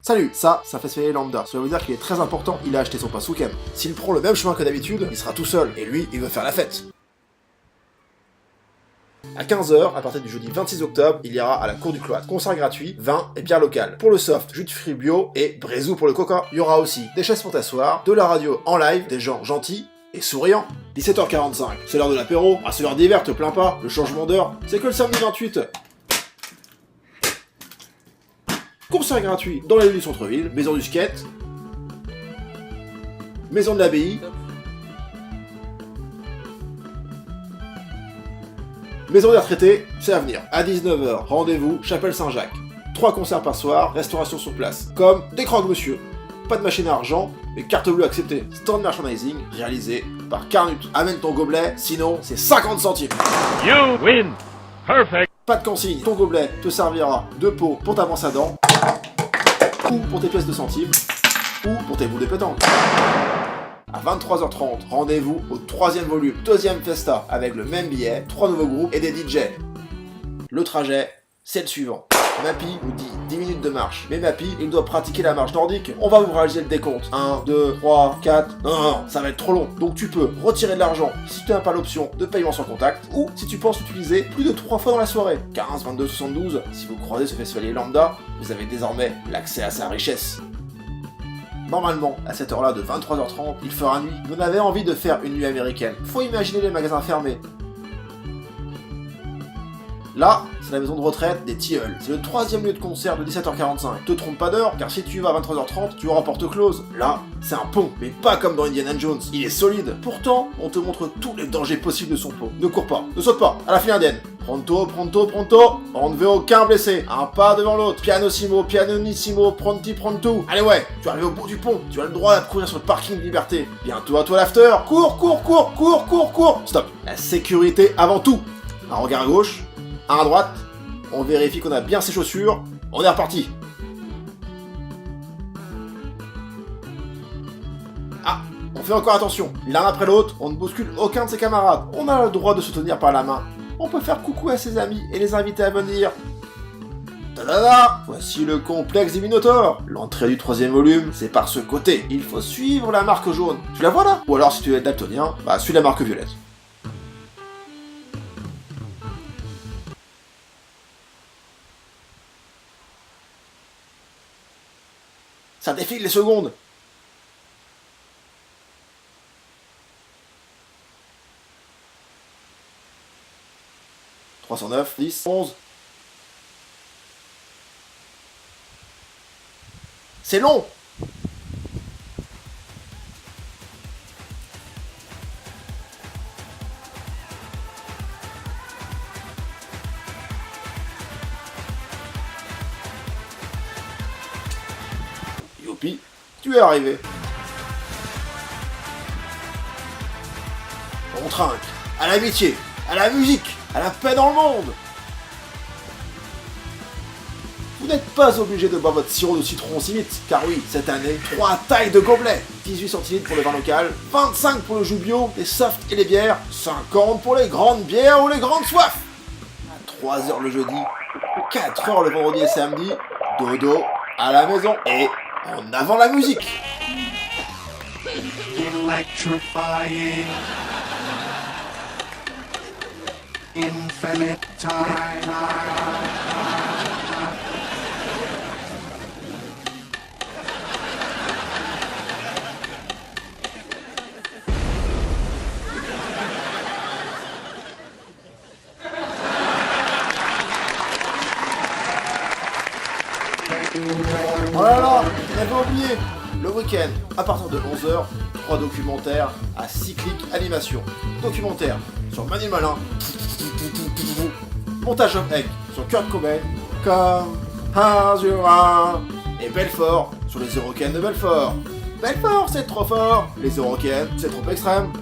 Salut, ça fait se lambda. Ça veut dire qu'il est très important, il a acheté son pass week-end. S'il prend le même chemin que d'habitude, il sera tout seul, et lui, il veut faire la fête. À 15h, à partir du jeudi 26 octobre, il ira à la cour du cloître. Concert gratuit, vin et bière locale. Pour le soft, jus de fruits bio et braisou pour le coca. Il y aura aussi des chaises pour t'asseoir, de la radio en live, des gens gentils et souriants. 17h45, c'est l'heure de l'apéro. Ah, c'est l'heure d'hiver, te plains pas. Le changement d'heure, c'est que le samedi 28. Concert gratuit dans les lieux du centre-ville, maison du skate, maison de l'abbaye, maison des retraités, c'est à venir. À 19h, rendez-vous, chapelle Saint-Jacques. 3 concerts par soir, restauration sur place. Comme des croque-monsieur. Pas de machine à argent, mais carte bleue acceptée. Stand merchandising, réalisé par Carnut. Amène ton gobelet, sinon c'est 50 centimes. You win! Perfect! Pas de consigne, ton gobelet te servira de pot pour ta brosse à dents, ou pour tes pièces de centimes, ou pour tes boules de pétanque. À 23h30, rendez-vous au 3e volume, 2e Festa, avec le même billet, 3 nouveaux groupes et des DJ. Le trajet, c'est le suivant. Mappy vous dit 10 minutes de marche, mais Mappy, il doit pratiquer la marche nordique. On va vous réaliser le décompte. 1, 2, 3, 4... Non, ça va être trop long. Donc tu peux retirer de l'argent si tu n'as pas l'option de paiement sans contact, ou si tu penses l'utiliser plus de 3 fois dans la soirée. 15, 22, 72, si vous croisez ce festival lambda, vous avez désormais l'accès à sa richesse. Normalement, à cette heure-là de 23h30, il fera nuit. Vous avez envie de faire une nuit américaine. Faut imaginer les magasins fermés. Là, c'est la maison de retraite des Tilleuls. C'est le 3e lieu de concert de 17h45. Te trompe pas d'heure, car si tu vas à 23h30, tu auras porte close. Là, c'est un pont, mais pas comme dans Indiana Jones. Il est solide. Pourtant, on te montre tous les dangers possibles de son pont. Ne cours pas, ne saute pas, à la file indienne. Pronto, pronto, pronto. On ne veut aucun blessé. Un pas devant l'autre. Pianissimo, pianissimo, pronti, pronto. Allez ouais, tu es arrivé au bout du pont. Tu as le droit de courir sur le parking de Liberté. Bientôt à toi l'after. Cours, cours, cours, cours, cours, cours. Stop. La sécurité avant tout. Un regard à gauche. Un à droite, on vérifie qu'on a bien ses chaussures, on est reparti. Ah, on fait encore attention, l'un après l'autre, on ne bouscule aucun de ses camarades. On a le droit de se tenir par la main. On peut faire coucou à ses amis et les inviter à venir. Tadada! Voici le complexe des Minotaures. L'entrée du 3e volume, c'est par ce côté. Il faut suivre la marque jaune. Tu la vois là? Ou alors si tu es daltonien, bah suis la marque violette. Ça défile les secondes. « 309, 10, 11... » C'est long. Youpi, tu es arrivé. On trinque, à l'amitié, à la musique, à la paix dans le monde. Vous n'êtes pas obligé de boire votre sirop de citron si vite, car oui, cette année, 3 tailles de gobelets. 18 centilitres pour le vin local, 25 pour le jus bio, les softs et les bières, 50 pour les grandes bières ou les grandes soifs. À 3h le jeudi, 4h le vendredi et samedi, dodo à la maison et en avant la musique. Electrifying infinite time. Oh là là, j'avais oublié. Le week-end, à partir de 11h, 3 documentaires à 6 clics animation. Documentaire sur Manu Malin, Montage of Egg sur Kurt Cobain, Come As You Are, et Belfort sur les Eurocaines de Belfort. Belfort, c'est trop fort, les Eurocaines, c'est trop extrême.